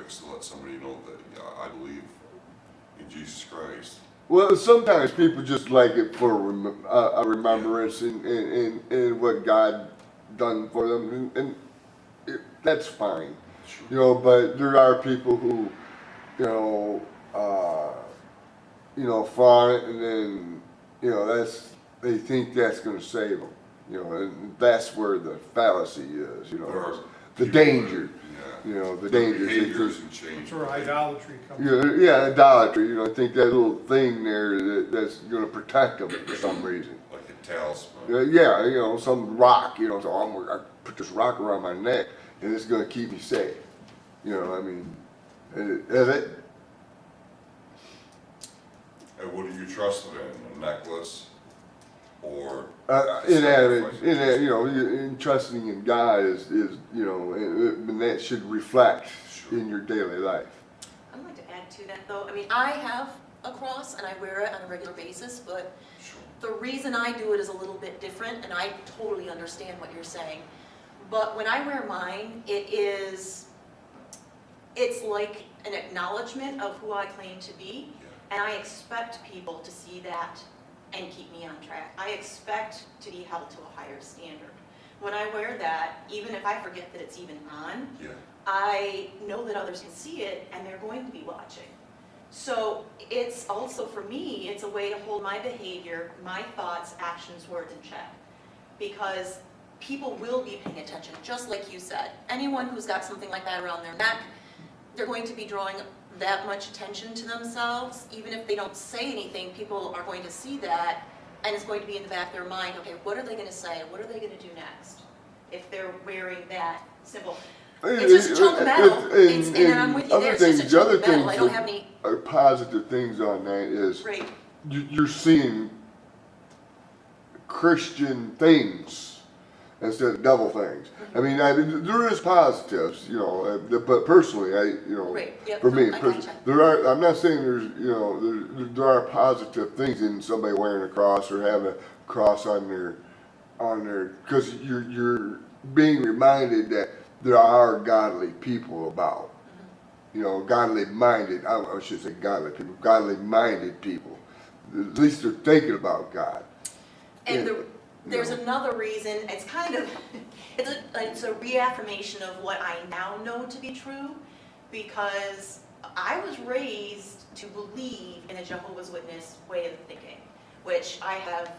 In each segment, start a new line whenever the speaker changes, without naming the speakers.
is to let somebody know that, yeah, I believe in Jesus Christ.
Well, sometimes people just like it for a remembrance and what God done for them, and that's fine.
Sure.
You know, but there are people who, you know, flaunt it, and then, you know, they think that's going to save them. You know, and that's where the fallacy is. You know, the danger. You know, the danger.
Behaviors and change.
That's where idolatry comes
Yeah, idolatry. You know, I think that little thing there that's going to protect them for some reason.
Like a talisman.
Yeah, you know, some rock. You know, so I'm gonna put this rock around my neck, and it's going to keep me safe. You know, I mean, is it?
And what are you trusting in? A necklace? Or
Inanimate, you know, in trusting in God is you know, and that should reflect in your daily life.
I'd like to add to that though. I mean, I have a cross and I wear it on a regular basis, but the reason I do it is a little bit different, and I totally understand what you're saying. But when I wear mine, it's like an acknowledgement of who I claim to be, and I expect people to see that and keep me on track. I expect to be held to a higher standard. When I wear that, even if I forget that it's even on, I know that others can see it and they're going to be watching. So it's also, for me, it's a way to hold my behavior, my thoughts, actions, words in check. Because people will be paying attention, just like you said. Anyone who's got something like that around their neck, they're going to be drawing that much attention to themselves. Even if they don't say anything, people are going to see that, and it's going to be in the back of their mind, okay, what are they going to say? What are they going to do next if they're wearing that symbol? It's just a chunk of metal, and I'm with you there, it's just a chunk of metal. I don't have any
positive things on that is you're seeing Christian things instead of devil things. I mean, there is positives, you know, but personally, for me, I'm not saying there are positive things in somebody wearing a cross or having a cross on their, because you're being reminded that there are godly people about, you know, godly minded, I should say godly people, godly minded people. At least they're thinking about God.
And there's another reason. It's kind of, it's a reaffirmation of what I now know to be true, because I was raised to believe in a Jehovah's Witness way of thinking, which I have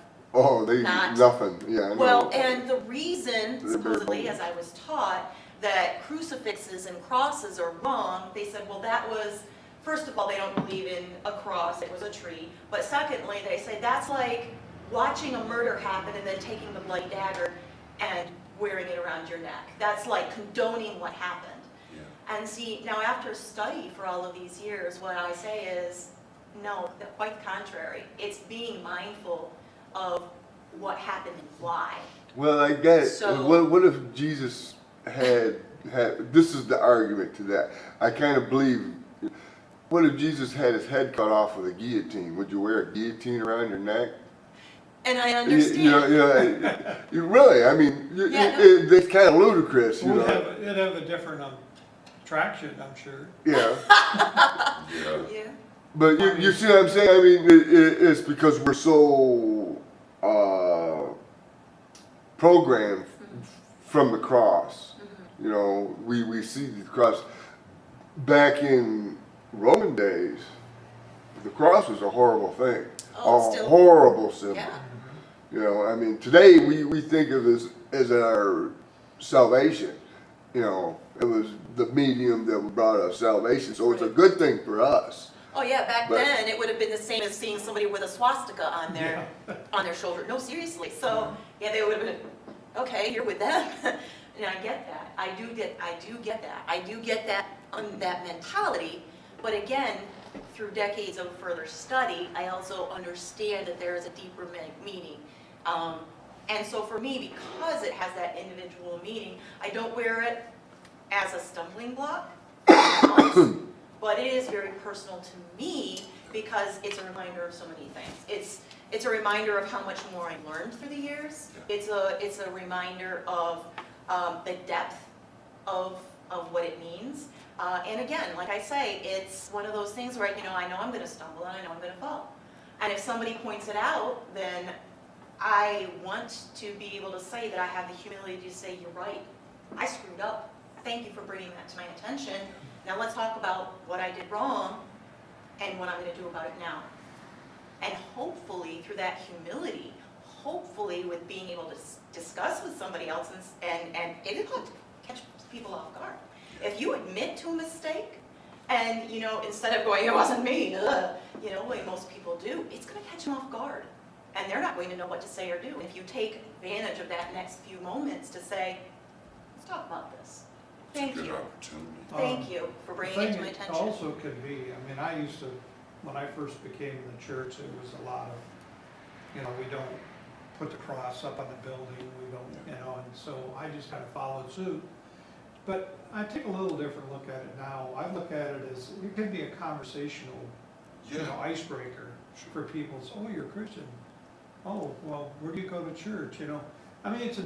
nothing. Yeah.
Well, and the reason, supposedly, as I was taught, that crucifixes and crosses are wrong, they said, well, that was, first of all, they don't believe in a cross, it was a tree. But secondly, they say that's like watching a murder happen and then taking the bloody dagger and wearing it around your neck. That's like condoning what happened. Yeah. And see, now after study for all of these years, what I say is, no, quite the contrary. It's being mindful of what happened and why.
Well, I get it. So, what if Jesus had, this is the argument to that. I kind of believe, what if Jesus had his head cut off with a guillotine? Would you wear a guillotine around your neck?
And I understand.
Really, I mean, it's kind of ludicrous.
It'd have a different attraction, I'm sure.
Yeah.
Yeah.
But you see what I'm saying? I mean, it's because we're so programmed from the cross. You know, we see the cross. Back in Roman days, the cross was a horrible thing. Horrible symbol. Yeah. You know, I mean, today we think of this as our salvation. You know, it was the medium that brought us salvation, so it's a good thing for us.
Oh yeah, back then it would have been the same as seeing somebody with a swastika on their shoulder. No, seriously. So yeah, they would have been, okay, you're with them. And I get that. I do get that. I do get that mentality. But again, through decades of further study, I also understand that there is a deeper meaning. And so for me, because it has that individual meaning, I don't wear it as a stumbling block, but it is very personal to me because it's a reminder of so many things. It's a reminder of how much more I've learned through the years. It's a reminder of the depth of what it means. And again, like I say, it's one of those things where, I know I'm going to stumble and I know I'm going to fall. And if somebody points it out, then I want to be able to say that I have the humility to say, you're right, I screwed up. Thank you for bringing that to my attention. Now let's talk about what I did wrong and what I'm going to do about it now. And hopefully through that humility, hopefully with being able to discuss with somebody else, and it'll catch people off guard. If you admit to a mistake, and instead of going, it wasn't me, like most people do, it's going to catch them off guard. And they're not going to know what to say or do. If you take advantage of that next few moments to say, let's talk about this. Thank you. Thank you for bringing it to my attention.
Also could be, I used to, when I first became in the church, it was a lot of, we don't put the cross up on the building, we don't, and so I just kind of followed suit. But I take a little different look at it now. I look at it as, it can be a conversational, icebreaker for people. So, oh, you're a Christian. Oh, well, where do you go to church, it's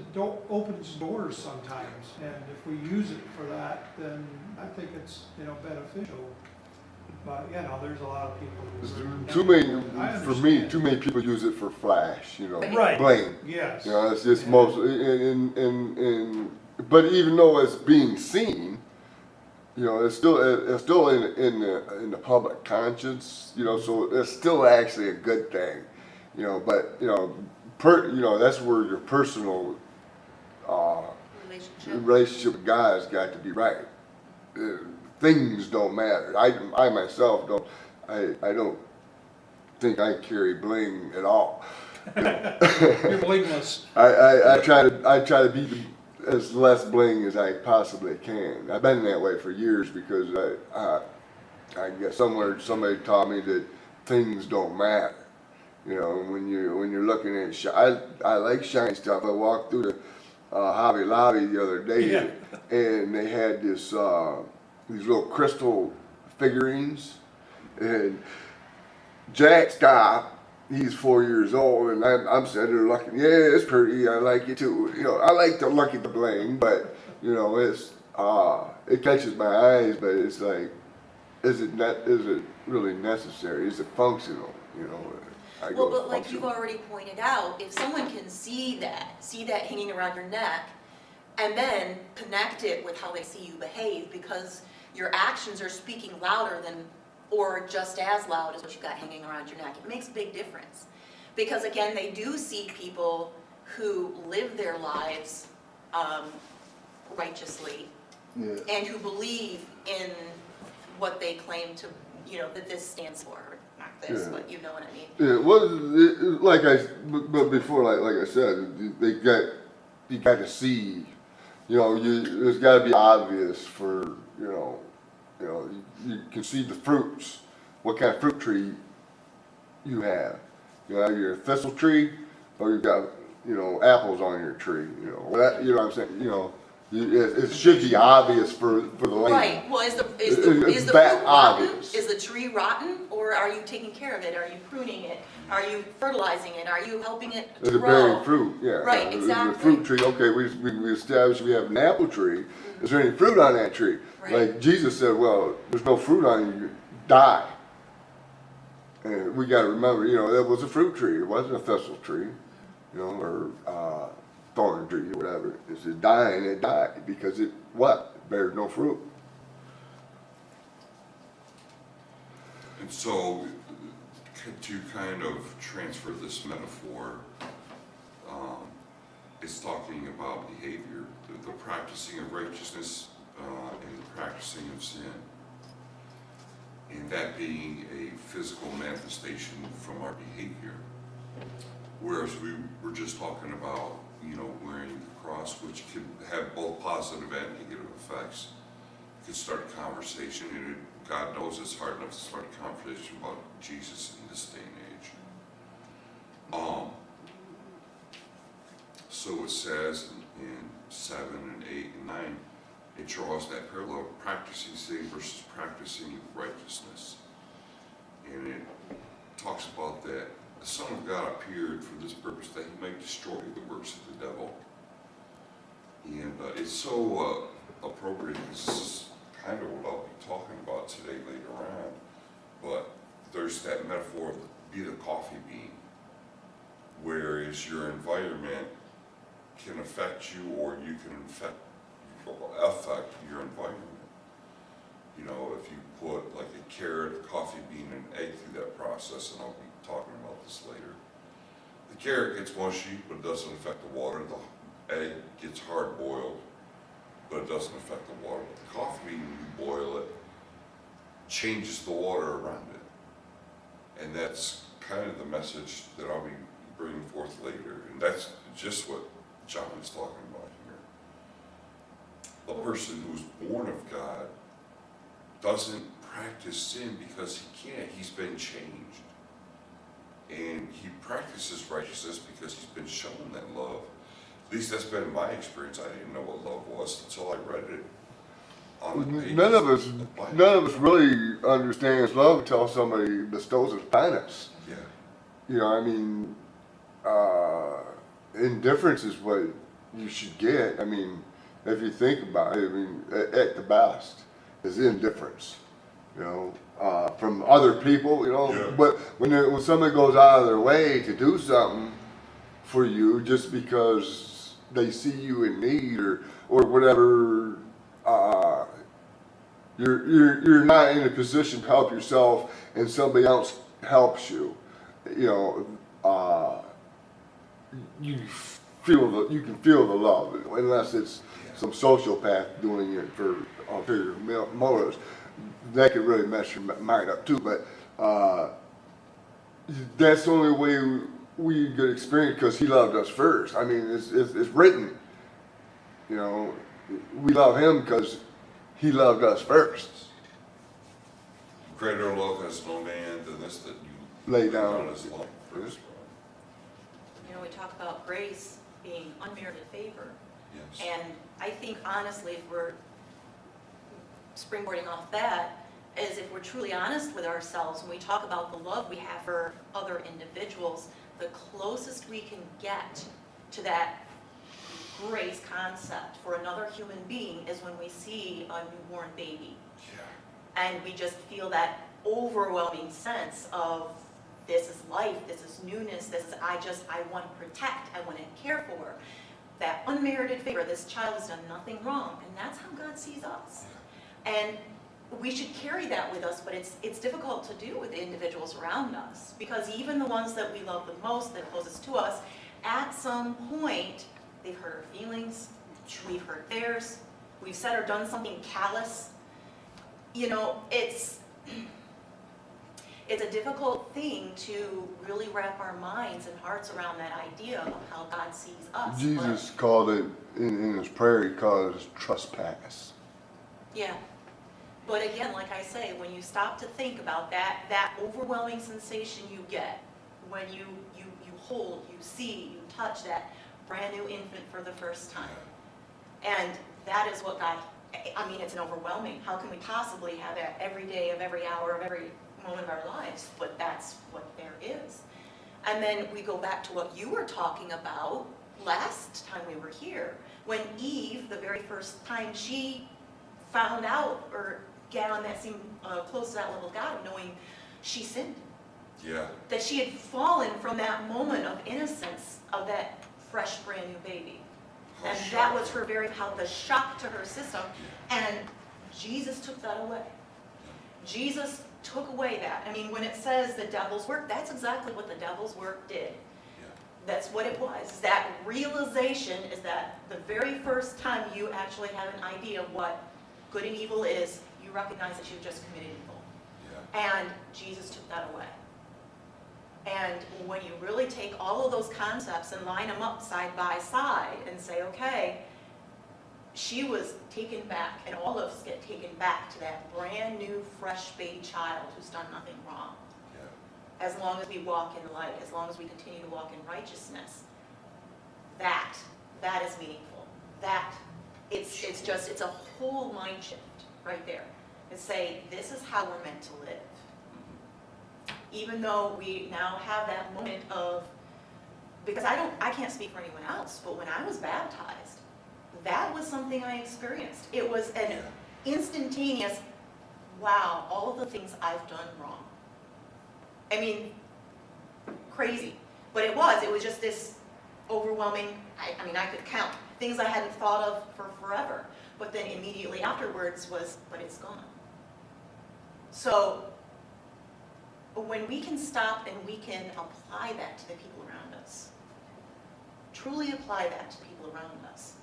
opens doors sometimes, and if we use it for that, then I think it's, beneficial. But, there's a lot of people who...
Too many people use it for flash,
Right.
Blame.
Yes.
It's just most, but even though it's being seen, it's still in the public conscience, so it's still actually a good thing, but, that's where your personal relationship with God has got to be right. Things don't matter. I myself don't. I don't think I carry bling at all.
You're blingless.
I try to be as less bling as I possibly can. I've been that way for years because I guess somewhere somebody taught me that things don't matter. When you're looking at I like shiny stuff. I walked through the Hobby Lobby the other day, and they had this these little crystal figurines, and Jack stopped. He's 4 years old, and I'm sitting there looking. Yeah, it's pretty. I like it too. I like to look at the bling, but it's it catches my eyes. But it's like, is it really necessary? Is it functional?
Well, but like you've already pointed out, if someone can see that hanging around your neck, and then connect it with how they see you behave, because your actions are speaking louder than, or just as loud as what you've got hanging around your neck, it makes a big difference. Because again, they do see people who live their lives righteously, and who believe in what they claim to, that this stands for. Not this, but you know what I mean.
Yeah, well, but before, like I said, you got to see, there's got to be obvious for, you can see the fruits, what kind of fruit tree you have. You're a thistle tree, or you've got, apples on your tree, what I'm saying, it should be obvious for the layman.
Right. Well, is the fruit rotten? Is the tree rotten, or are you taking care of it? Are you pruning it? Are you fertilizing it? Are you helping it to grow?
It's a bearing fruit, yeah.
Right. Exactly.
The fruit tree. Okay, we established we have an apple tree. Is there any fruit on that tree?
Right.
Like Jesus said, well, there's no fruit on you, die. And we got to remember, that was a fruit tree. It wasn't a thistle tree, or thorn tree or whatever. It's dying, it died because it bears no fruit.
And so, to kind of transfer this metaphor, it's talking about behavior, the practicing of righteousness and the practicing of sin. And that being a physical manifestation from our behavior. Whereas we were just talking about, wearing the cross, which could have both positive and negative effects. It could start a conversation, and God knows it's hard enough to start a conversation about Jesus in this day and age. So it says in 7 and 8 and 9, it draws that parallel of practicing sin versus practicing righteousness. And it talks about that the Son of God appeared for this purpose, that he might destroy the works of the devil. And it's so appropriate, because this is kind of what I'll be talking about today later on, but there's that metaphor of be the coffee bean, whereas your environment can affect you or you can affect your environment. You know, if you put like a carrot, a coffee bean, and an egg through that process, and I'll be talking about this later, the carrot gets mushy, but it doesn't affect the water. The egg gets hard boiled, but it doesn't affect the water. But the coffee bean, when you boil it, changes the water around it. And that's kind of the message that I'll be bringing forth later. And that's just what John is talking about here. A person who's born of God doesn't practice sin because he can't. He's been changed. And he practices righteousness because he's been shown that love. At least that's been my experience. I didn't know what love was until I read it on the pages.
None of us really understands love until somebody bestows it upon us.
Yeah.
You know, I mean, indifference is what you should get. I mean, if you think about it, I mean, at the best is indifference. You know, from other people. You know,
Yeah.
But when somebody goes out of their way to do something for you just because they see you in need or whatever, you're not in a position to help yourself and somebody else helps you. You know, you can feel the love, unless it's some sociopath doing it for ulterior motives. That could really mess your mind up too. But that's the only way we could experience, because he loved us first. I mean, it's written. You know, we love him because he loved us first.
Greater love has no man than this, that you
Lay down
his life first.
You know, we talk about grace being unmerited favor.
Yes.
And I think honestly, if we're springboarding off that, is if we're truly honest with ourselves, when we talk about the love we have for other individuals, the closest we can get to that grace concept for another human being is when we see a newborn baby.
Yeah.
And we just feel that overwhelming sense of this is life, this is newness, this is, I want to protect, I want to care for. That unmerited favor, this child has done nothing wrong, and that's how God sees us. And we should carry that with us, but it's difficult to do with the individuals around us, because even the ones that we love the most, that are closest to us, at some point, they've hurt our feelings, we've hurt theirs, we've said or done something callous. You know, it's a difficult thing to really wrap our minds and hearts around that idea of how God sees us.
Jesus called it, in his prayer, he called it trespass.
Yeah. But again, like I say, when you stop to think about that overwhelming sensation you get when you hold, you see, you touch that brand new infant for the first time. And that is what God, I mean, it's an overwhelming. How can we possibly have that every day of every hour of every moment of our lives? But that's what there is. And then we go back to what you were talking about last time we were here. When Eve, the very first time she found out or get on that same close to that level of God, of knowing she sinned.
Yeah.
That she had fallen from that moment of innocence of that fresh, brand new baby. And that was her the shock to her system. And Jesus took that away. Jesus took away that. I mean, when it says the devil's work, that's exactly what the devil's work did.
Yeah.
That's what it was. That realization is that the very first time you actually have an idea of what good and evil is, you recognize that you've just committed evil.
Yeah.
And Jesus took that away. And when you really take all of those concepts and line them up side by side and say, okay, she was taken back, and all of us get taken back to that brand new, fresh baby child who's done nothing wrong.
Yeah.
As long as we walk in the light, as long as we continue to walk in righteousness, that is meaningful. It's a whole mind shift right there. And say, this is how we're meant to live. Even though we now have that moment of, because I can't speak for anyone else, but when I was baptized, that was something I experienced. It was instantaneous, wow, all of the things I've done wrong. I mean, crazy. But it was just this overwhelming, I mean, I could count things I hadn't thought of for forever. But then immediately afterwards was, but it's gone. So when we can stop and we can apply that to the people around us, truly apply that to people around us,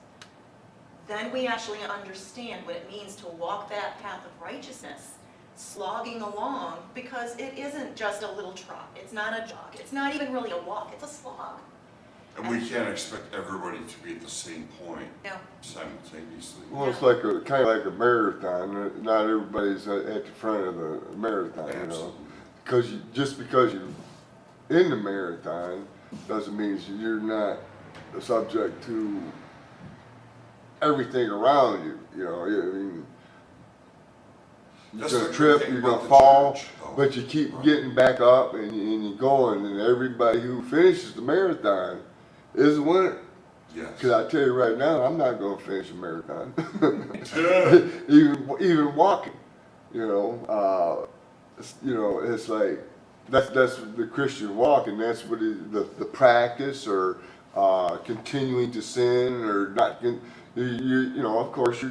then we actually understand what it means to walk that path of righteousness, slogging along, because it isn't just a little trot. It's not a jog. It's not even really a walk. It's a slog.
And we can't expect everybody to be at the same point
No.
simultaneously.
Well, it's like kind of like a marathon. Not everybody's at the front of the marathon, you know.
Absolutely.
Because just because you're in the marathon doesn't mean you're not subject to everything around you. You know, I mean, you're
That's
gonna
the
trip,
good thing
you're
about
gonna
the
fall,
church, though.
but you keep
Right.
getting back up and you're going. And everybody who finishes the marathon is a winner.
Yes.
Because I tell you right now, I'm not going to finish a marathon. even walking, you know, it's like that's the Christian walk, and that's what the practice or continuing to sin or not. You know, of course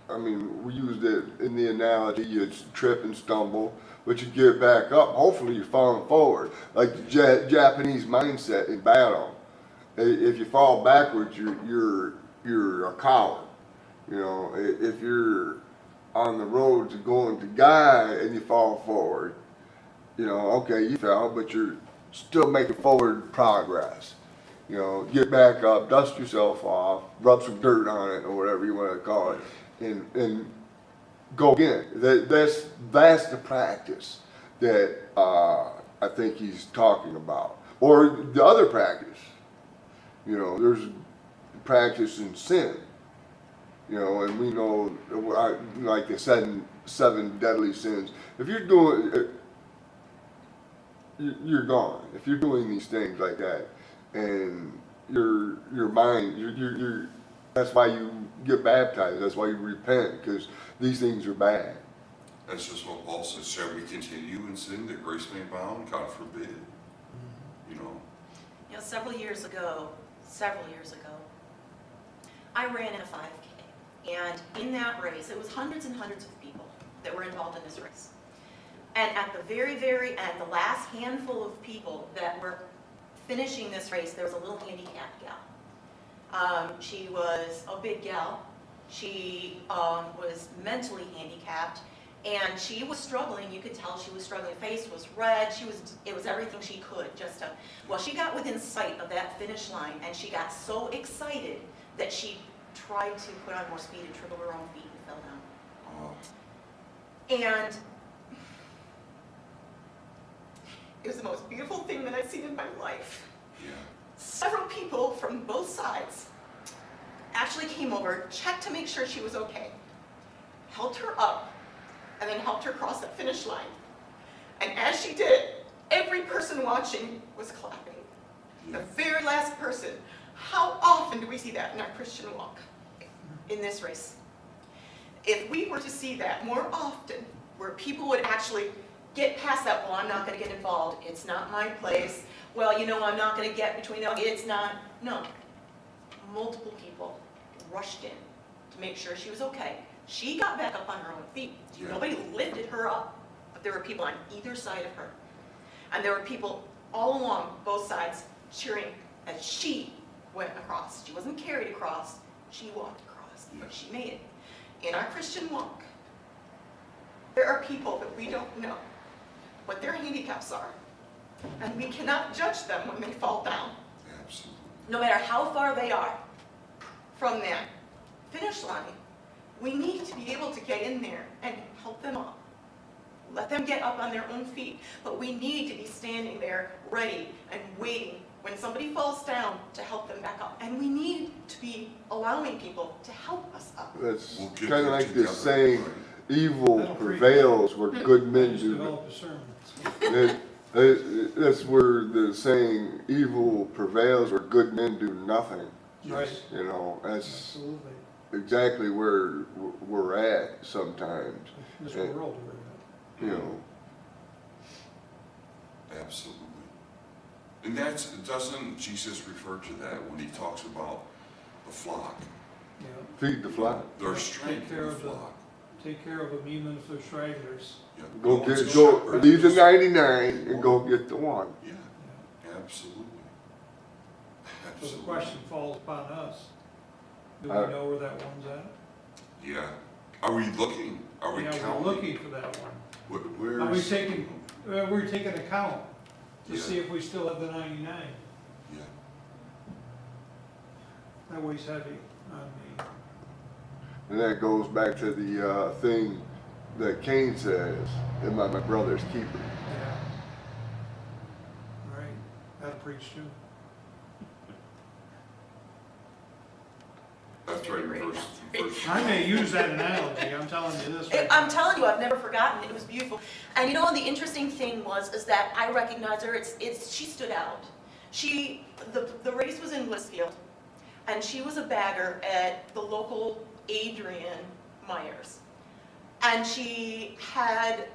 I mean, we used it in the analogy. You trip and stumble, but you get back up. Hopefully, you're falling forward, like the Japanese mindset in battle. If you fall backwards, you're a coward. You know, if you're on the road to going to die and you fall forward, you know, okay, you fell, but you're still making forward progress. You know, get back up, dust yourself off, rub some dirt on it, or whatever you want to call it, and go again. That's the practice that I think he's talking about, or the other practice. You know, there's practice in sin. You know, and we know, like the seven deadly sins. If you're doing, you're gone. If you're doing these things like that, and your mind, you're that's why you get baptized. That's why you repent, because these things are bad.
That's just what Paul says. Shall we continue in sin that grace may abound? God forbid. You know.
You know, several years ago, I ran in a 5K. And in that race, it was hundreds and hundreds of people that were involved in this race. And at the very, very end, the last handful of people that were finishing this race, there was a little handicapped gal. She was a big gal. She was mentally handicapped. And she was struggling. You could tell she was struggling. Her face was red. It was everything she could just to, well, she got within sight of that finish line, and she got so excited that she tried to put on more speed and triple her own feet and fell down.
Oh.
And it was the most beautiful thing that I'd seen in my life.
Yeah.
Several people from both sides actually came over, checked to make sure she was okay, helped her up, and then helped her cross that finish line. And as she did it, every person watching was clapping. The very last person. How often do we see that in our Christian walk, in this race? If we were to see that more often, where people would actually get past that, well, I'm not going to get involved, it's not my place, well, you know, I'm not going to get between them, it's not, no. Multiple people rushed in to make sure she was okay. She got back up on her own feet.
Yeah.
Nobody lifted her up, but there were people on either side of her. And there were people all along both sides cheering as she went across. She wasn't carried across, she walked across, but she made it. In our Christian walk, there are people that we don't know what their handicaps are, and we cannot judge them when they fall down.
Absolutely.
No matter how far they are from that finish line, we need to be able to get in there and help them up. Let them get up on their own feet, but we need to be standing there ready and waiting when somebody falls down to help them back up. And we need to be allowing people to help us up.
That's
We'll get
kind of
there
like
together,
this saying,
right?
evil
That'll preach.
prevails where good men
Just
do.
develop discernment.
That's where the saying, evil prevails where good men do nothing.
Right.
You know, that's,
Absolutely.
exactly where we're at sometimes.
This
And,
world we're
you know,
Absolutely. And doesn't Jesus refer to that when he talks about the flock?
in. Yeah.
feed the flock.
There's strength in the flock.
Take care of them even if they're stragglers.
Yeah,
Go
and
get,
shepherd
leave the
those-
99 and go get the one.
Yeah, absolutely.
So the
Absolutely.
question falls upon us. Do we know where that one's at?
Yeah. Are we looking? Are we
Yeah,
counting?
we're looking for that one.
Where
Are we
is-
taking, we're taking account to
Yeah.
see if we still have the 99.
Yeah.
That weighs heavy on me.
And that goes back to the thing that Cain says, am I my brother's keeper?
Yeah. All right, that'll preach too.
That's right, verse.
I may use that analogy, I'm telling you this. right
I'm
now.
telling you, I've never forgotten, it was beautiful. And you know, the interesting thing is that I recognize her, she stood out. The race was in Blissfield, and she was a bagger at the local Adrian Myers. And she had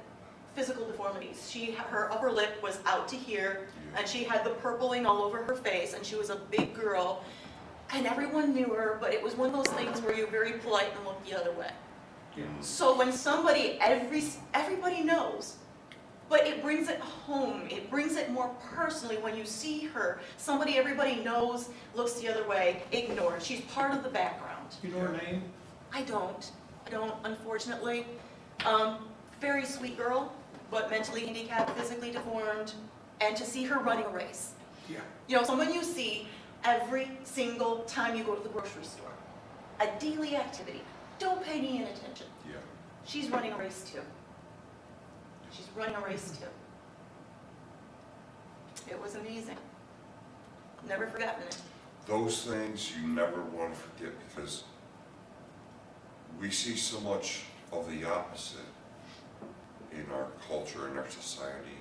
physical deformities. Her upper lip was out to here, and she had the purpling all over her face, and she was a big girl. And everyone knew her, but it was one of those things where you're very polite and look the other way.
Yeah.
So when somebody, everybody knows, but it brings it home, it brings it more personally when you see her. Somebody everybody knows, looks the other way, ignored. She's part of the background.
You know her name?
I don't, unfortunately. Very sweet girl, but mentally handicapped, physically deformed, and to see her running a race.
Yeah.
You know, someone you see every single time you go to the grocery store. A daily activity. Don't pay any attention.
Yeah.
She's running a race too. She's running a race too. It was amazing. Never forgotten it.
Those things you never want to forget because we see so much of the opposite in our culture, in our society,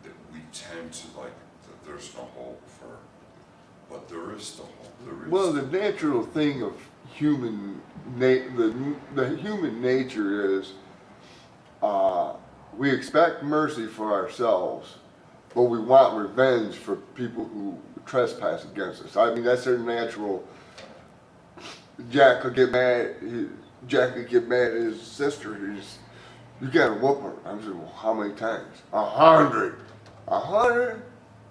that we tend to like that there's no hope for. But there is the hope. There is.
Well, the natural thing of human the human nature is we expect mercy for ourselves, but we want revenge for people who trespass against us. I mean, that's their natural. Jack could get mad. Jack could get mad at his sister. You gotta whoop her. I'm saying, well, how many times? 100. 100?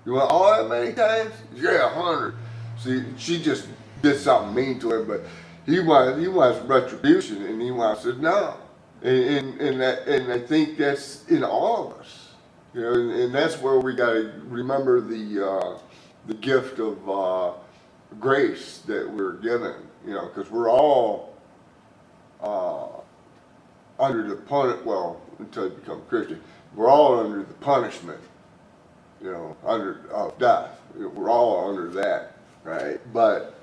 You want all that many times? Yeah, 100. See, she just did something mean to him, but he wants retribution, and he wants it now. And I think that's in all of us, you know, and that's where we got to remember the gift of grace that we're given, you know, because we're all under the until you become Christian, we're all under the punishment, you know, of death. We're all under that, right? But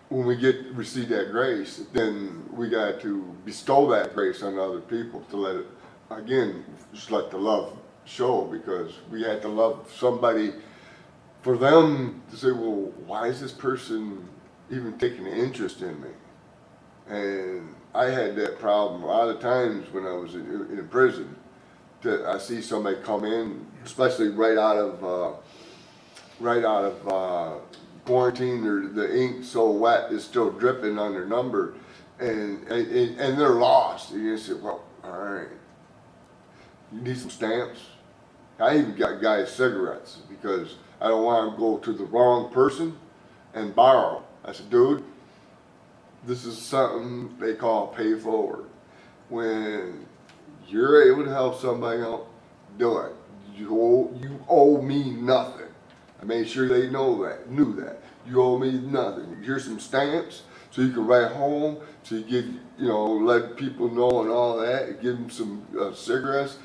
when we receive that grace, then we got to bestow that grace on other people to let it, again, just let the love show, because we had to love somebody for them to say, well, why is this person even taking an interest in me? And I had that problem a lot of times when I was in prison. That I see somebody come in, especially right out of quarantine, the ink so wet is still dripping on their number, and they're lost. And you say, well, all right, you need some stamps. I even got guys cigarettes because I don't want to go to the wrong person and borrow. I said, dude, this is something they call pay forward. When you're able to help somebody out, do it. You owe me nothing. I made sure they knew that. You owe me nothing. Here's some stamps so you can write home, so you get, you know, let people know and all that. Give them some cigarettes,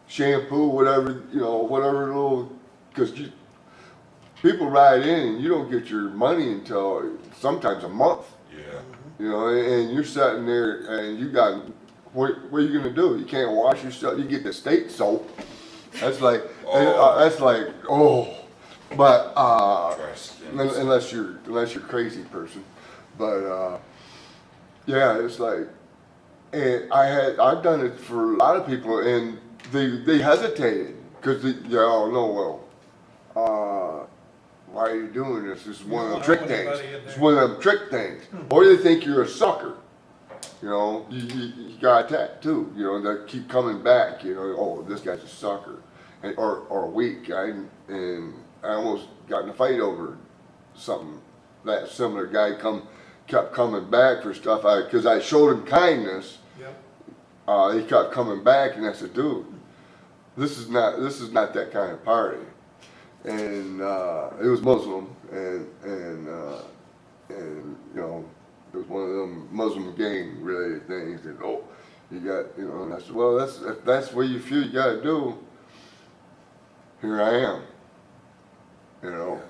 shampoo, whatever, you know, whatever little, because people ride in and you don't get your money until sometimes a month.
Yeah.
You know, and you're sitting there and you got, what are you gonna do? You can't wash yourself. You get the state soap. That's like, but
Dry skin.
unless you're a crazy person, but Yeah, it's like, and I've done it for a lot of people, and they hesitated because they all know, well, why are you doing this? This is one of them trick things. It's one of them trick things. Or they think you're a sucker. You know, you got a tattoo. You know, that keep coming back. You know, oh, this guy's a sucker, or weak. And I almost got in a fight over something. That similar guy kept coming back for stuff because I showed him kindness. Yep. He kept coming back, and I said, dude, this is not that kind of party. And it was Muslim, and you know, it was one of them Muslim gang related things. And oh, you got, you know, and I said, well, if that's what you feel you got to do, here I am, you know.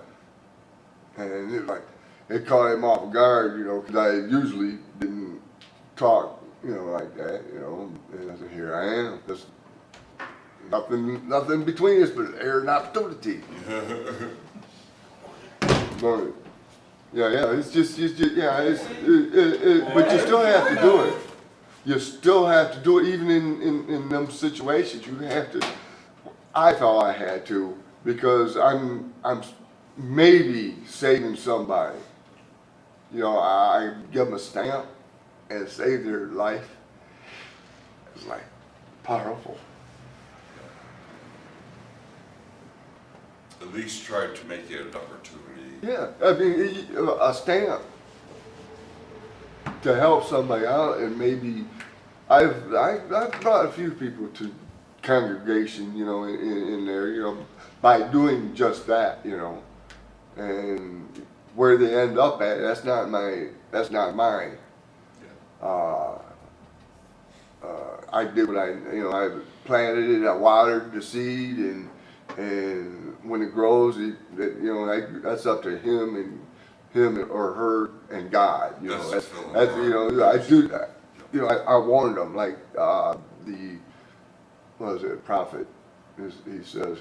And it like it caught him off guard, you know, because I usually didn't talk, you know, like that, you know. And I said, here I am. There's nothing between us but air and opportunity. But, yeah, it's just yeah, but you still have to do it. You still have to do it, even in them situations. You have to. I thought I had to because I'm maybe saving somebody. You know, I give them a stamp and save their life. It's like powerful.
At least try to make it an opportunity.
Yeah, I mean, a stamp to help somebody out, and maybe I've brought a few people to congregation, you know, in there, you know, by doing just that, you know, and where they end up at, that's not mine. Yeah. I did what I planted it, I watered the seed, and when it grows, you know, that's up to him or her and God. You know, that's you know, I do that. You know, I warned them, like what was it, prophet? He says,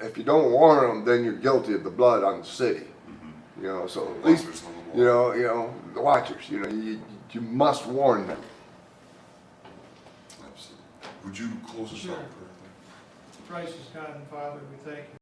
if you don't warn them, then you're guilty of the blood on the city. Mm-hmm. You know, so at least you know the watchers. You know, you must warn them.
Absolutely. Would you close us out?
Gracious God and Father, we thank you.